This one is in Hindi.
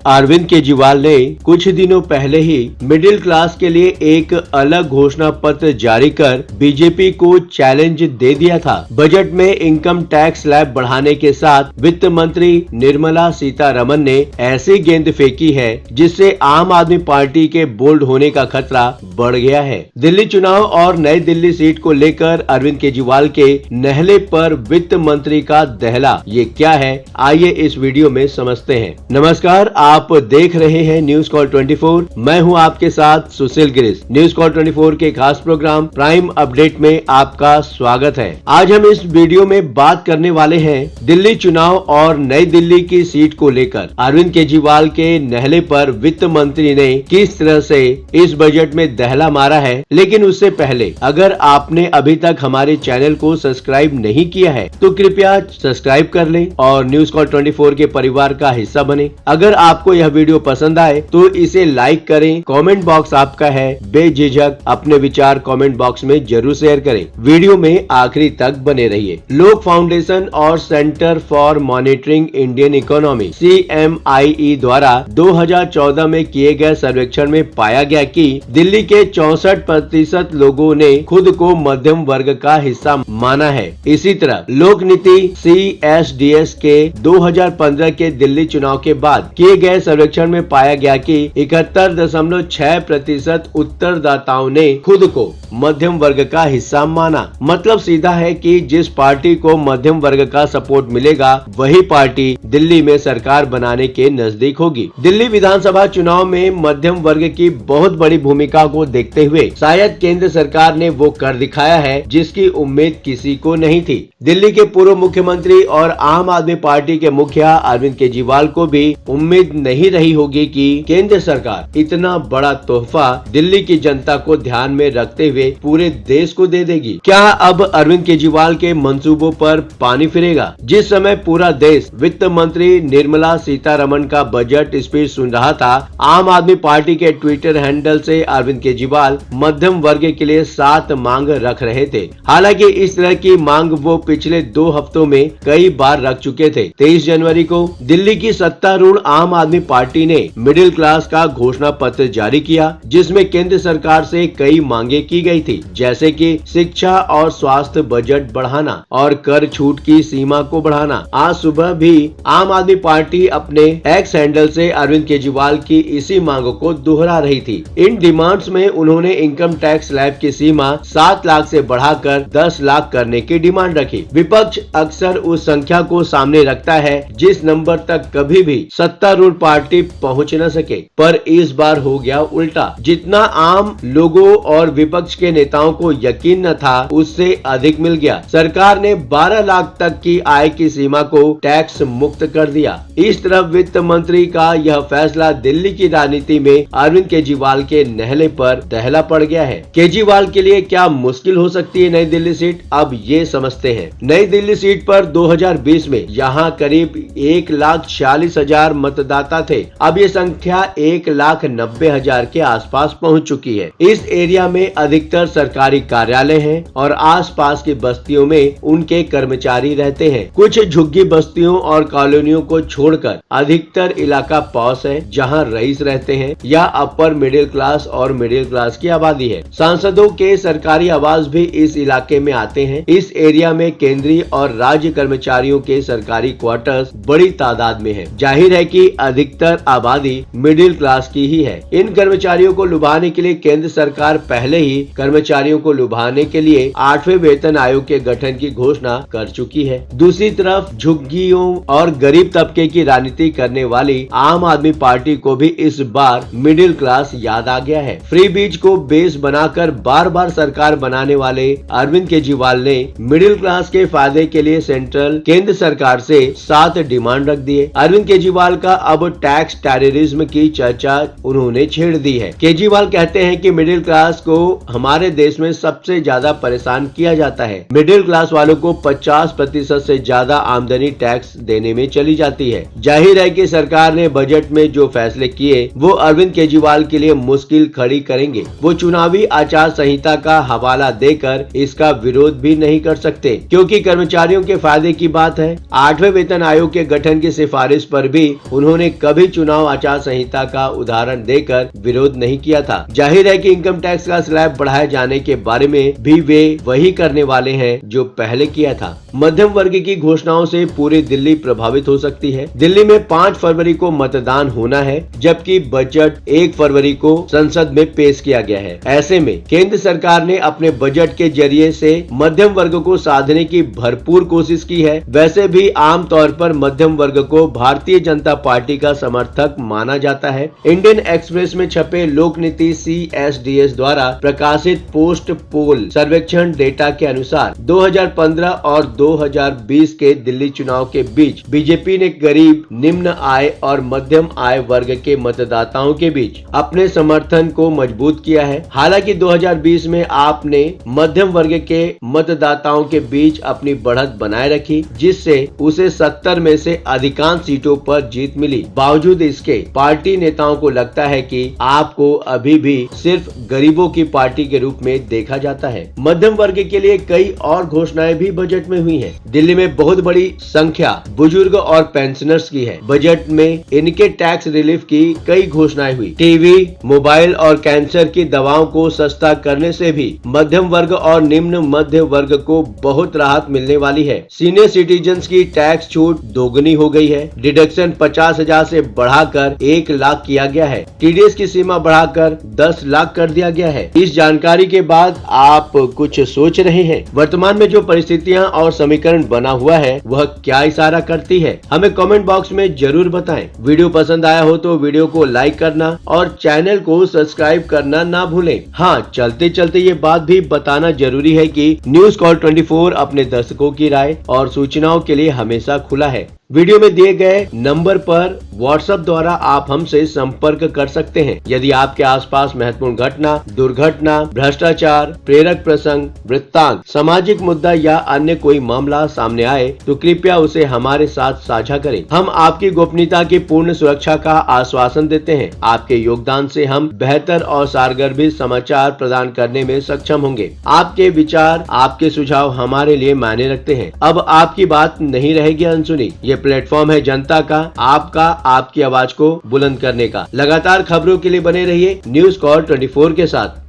अरविंद केजरीवाल ने कुछ दिनों पहले ही मिडिल क्लास के लिए एक अलग घोषणा पत्र जारी कर बीजेपी को चैलेंज दे दिया था। बजट में इनकम टैक्स स्लैब बढ़ाने के साथ वित्त मंत्री निर्मला सीतारमण ने ऐसी गेंद फेंकी है जिससे आम आदमी पार्टी के बोल्ड होने का खतरा बढ़ गया है। दिल्ली चुनाव और नई दिल्ली सीट को लेकर अरविंद केजरीवाल के नहले पर वित्त मंत्री का दहला, ये क्या है, आइए इस वीडियो में समझते हैं। नमस्कार, आप देख रहे हैं न्यूज कॉल 24। मैं हूं आपके साथ सुशील गिरीश। न्यूज कॉल 24 के खास प्रोग्राम प्राइम अपडेट में आपका स्वागत है। आज हम इस वीडियो में बात करने वाले हैं दिल्ली चुनाव और नई दिल्ली की सीट को लेकर अरविंद केजरीवाल के नहले पर वित्त मंत्री ने किस तरह से इस बजट में दहला मारा है। लेकिन उससे पहले अगर आपने अभी तक हमारे चैनल को सब्सक्राइब नहीं किया है तो कृपया सब्सक्राइब कर लें और न्यूज कॉल 24 के परिवार का हिस्सा बने। अगर आपको यह वीडियो पसंद आए तो इसे लाइक करें। कमेंट बॉक्स आपका है, बेझिझक अपने विचार कमेंट बॉक्स में जरूर शेयर करें। वीडियो में आखिरी तक बने रहिए। लोक फाउंडेशन और centre for monitoring Indian economy CMIE द्वारा 2014 में किए गए सर्वेक्षण में पाया गया कि दिल्ली के 64% लोगों ने खुद को मध्यम वर्ग का हिस्सा माना है। इसी तरह लोक नीति CSDS के 2015 के दिल्ली चुनाव के बाद किए गए सर्वेक्षण में पाया गया कि 71.6% उत्तरदाताओं ने खुद को मध्यम वर्ग का हिस्सा माना। मतलब सीधा है कि जिस पार्टी को मध्यम वर्ग का सपोर्ट मिलेगा वही पार्टी दिल्ली में सरकार बनाने के नजदीक होगी। दिल्ली विधानसभा चुनाव में मध्यम वर्ग की बहुत बड़ी भूमिका को देखते हुए शायद केंद्र सरकार ने वो कर दिखाया है जिसकी उम्मीद किसी को नहीं थी। दिल्ली के पूर्व मुख्यमंत्री और आम आदमी पार्टी के मुखिया अरविंद केजरीवाल को भी उम्मीद नहीं रही होगी कि केंद्र सरकार इतना बड़ा तोहफा दिल्ली की जनता को ध्यान में रखते हुए पूरे देश को दे देगी। क्या अब अरविंद केजरीवाल के मंसूबों पर पानी फिरेगा? जिस समय पूरा देश वित्त मंत्री निर्मला सीतारमण का बजट स्पीच सुन रहा था, आम आदमी पार्टी के ट्विटर हैंडल से अरविंद केजरीवाल मध्यम वर्ग के लिए 7 मांग रख रहे थे। हालांकि इस तरह की मांग वो पिछले 2 हफ्तों में कई बार रख चुके थे। 23 जनवरी को दिल्ली की सत्तारूढ़ आम आदमी पार्टी ने मिडिल क्लास का घोषणा पत्र जारी किया, जिसमें केंद्र सरकार से कई मांगे की गई थी, जैसे कि शिक्षा और स्वास्थ्य बजट बढ़ाना और कर छूट की सीमा को बढ़ाना। आज सुबह भी आम आदमी पार्टी अपने एक्स हैंडल से अरविंद केजरीवाल की इसी मांगों को दोहरा रही थी। इन डिमांड्स में उन्होंने इनकम टैक्स स्लैब की सीमा 7 लाख से बढ़ाकर 10 लाख करने की डिमांड रखी। विपक्ष अक्सर उस संख्या को सामने रखता है जिस नंबर तक कभी भी सत्तारूढ़ पार्टी पहुंच न सके, पर इस बार हो गया उल्टा। जितना आम लोगों और विपक्ष के नेताओं को यकीन न था उससे अधिक मिल गया। सरकार ने 12 लाख तक की आय की सीमा को टैक्स मुक्त कर दिया। इस तरफ वित्त मंत्री का यह फैसला दिल्ली की राजनीति में अरविंद केजरीवाल के नहले पर दहला पड़ गया है। केजरीवाल के लिए क्या मुश्किल हो सकती है नई दिल्ली सीट? अब ये समझते हैं। नई दिल्ली सीट पर 2020 में यहाँ करीब 1,46,000 मतदाता थे। अब ये संख्या 1,90,000 के आसपास पहुँच चुकी है। इस एरिया में अधिकतर सरकारी कार्यालय हैं और आसपास की बस्तियों में उनके कर्मचारी रहते हैं। कुछ झुग्गी बस्तियों और कॉलोनियों को छोड़कर अधिकतर इलाका पॉश है, जहां रईस रहते हैं या अपर मिडिल क्लास और मिडिल क्लास की आबादी है। सांसदों के सरकारी आवास भी इस इलाके में आते हैं। इस एरिया में केंद्रीय और राज्य कर्मचारियों के सरकारी क्वार्टर्स बड़ी तादाद में है। जाहिर है कि अधिकतर आबादी मिडिल क्लास की ही है। इन कर्मचारियों को लुभाने के लिए केंद्र सरकार पहले ही कर्मचारियों को लुभाने के लिए 8वें वेतन आयोग के गठन की घोषणा कर चुकी है। दूसरी तरफ झुग्गियों और गरीब तबके की राजनीति करने वाली आम आदमी पार्टी को भी इस बार मिडिल क्लास याद आ गया है। फ्री बीज को बेस बनाकर बार बार सरकार बनाने वाले अरविंद केजरीवाल ने मिडिल क्लास के फायदे के लिए सेंट्रल केंद्र सरकार से 7 डिमांड रख दिए। अरविंद केजरीवाल का अब टैक्स टेररिज्म की चर्चा उन्होंने छेड़ दी है। केजरीवाल कहते हैं कि मिडिल क्लास को हमारे देश में सबसे ज्यादा परेशान किया जाता है। मिडिल क्लास वालों को 50% से ज्यादा आमदनी टैक्स देने में चली जाती है। जाहिर है कि सरकार ने बजट में जो फैसले किए वो अरविंद केजरीवाल के लिए मुश्किल खड़ी करेंगे। वो चुनावी आचार संहिता का हवाला देकर इसका विरोध भी नहीं कर सकते, क्योंकि कर्मचारियों के फायदे की बात है। 8वें वेतन आयोग के गठन की सिफारिश पर भी उन्होंने कभी चुनाव आचार संहिता का उदाहरण देकर विरोध नहीं किया था। जाहिर है कि इनकम टैक्स का स्लैब बढ़ाए जाने के बारे में भी वे वही करने वाले हैं जो पहले किया था। मध्यम वर्ग की घोषणाओं से पूरी दिल्ली प्रभावित हो सकती है। दिल्ली में 5 फरवरी को मतदान होना है, जबकि बजट 1 फरवरी को संसद में पेश किया गया है। ऐसे में केंद्र सरकार ने अपने बजट के जरिए से मध्यम वर्ग को साधने की भरपूर कोशिश की है। वैसे भी आम तौर पर मध्यम वर्ग को भारतीय जनता पार्टी का समर्थक माना जाता है। इंडियन एक्सप्रेस में छपे लोक नीति CSDS द्वारा प्रकाशित पोस्ट पोल सर्वेक्षण डेटा के अनुसार 2015 और 2020 के दिल्ली चुनाव के बीच बीजेपी ने गरीब, निम्न आय और मध्यम आय वर्ग के मतदाताओं के बीच अपने समर्थन को मजबूत किया है। हालांकि 2020 में आपने मध्यम वर्ग के मतदाताओं के बीच अपनी बढ़त बनाए रखी, जिससे उसे 70 में से अधिकांश सीटों पर जीत मिली। बावजूद इसके पार्टी नेताओं को लगता है कि आपको अभी भी सिर्फ गरीबों की पार्टी के रूप में देखा जाता है। मध्यम वर्ग के लिए कई और घोषणाएं भी बजट में हुई हैं। दिल्ली में बहुत बड़ी संख्या बुजुर्ग और पेंशनर्स की है। बजट में इनके टैक्स रिलीफ की कई घोषणाएं हुई। टीवी, मोबाइल और कैंसर की दवाओं को सस्ता करने से भी मध्यम वर्ग और निम्न मध्य वर्ग को बहुत राहत मिलने वाली है। सीनियर सिटीजन्स की टैक्स छूट दोगुनी हो गई है। डिडक्शन 50,000 से बढ़ाकर 1 लाख किया गया है। TDS की सीमा बढ़ाकर 10 लाख कर दिया गया है। इस जानकारी के बाद आप कुछ सोच रहे हैं, वर्तमान में जो परिस्थितियां और समीकरण बना हुआ है वह क्या इशारा करती है? हमें कमेंट बॉक्स में जरूर बताएं। वीडियो पसंद आया हो तो वीडियो को लाइक करना और चैनल को सब्सक्राइब करना ना भूलें। हाँ, चलते चलते ये बात भी बताना जरूरी है कि न्यूज कॉल 24 अपने दर्शकों की राय और सूचनाओं के लिए हमेशा खुला है। वीडियो में दिए गए नंबर पर व्हाट्सएप द्वारा आप हमसे संपर्क कर सकते हैं। यदि आपके आसपास महत्वपूर्ण घटना, दुर्घटना, भ्रष्टाचार, प्रेरक प्रसंग, वृत्तांत, सामाजिक मुद्दा या अन्य कोई मामला सामने आए तो कृपया उसे हमारे साथ साझा करें। हम आपकी गोपनीयता की पूर्ण सुरक्षा का आश्वासन देते हैं। आपके योगदान से हम बेहतर और सारगर्भित समाचार प्रदान करने में सक्षम होंगे। आपके विचार, आपके सुझाव हमारे लिए मायने रखते हैं। अब आपकी बात नहीं रहेगी अनसुनी। ये प्लेटफॉर्म है जनता का, आपका, आपकी आवाज को बुलंद करने का। लगातार खबरों के लिए बने रहिए न्यूज कॉल 24 के साथ।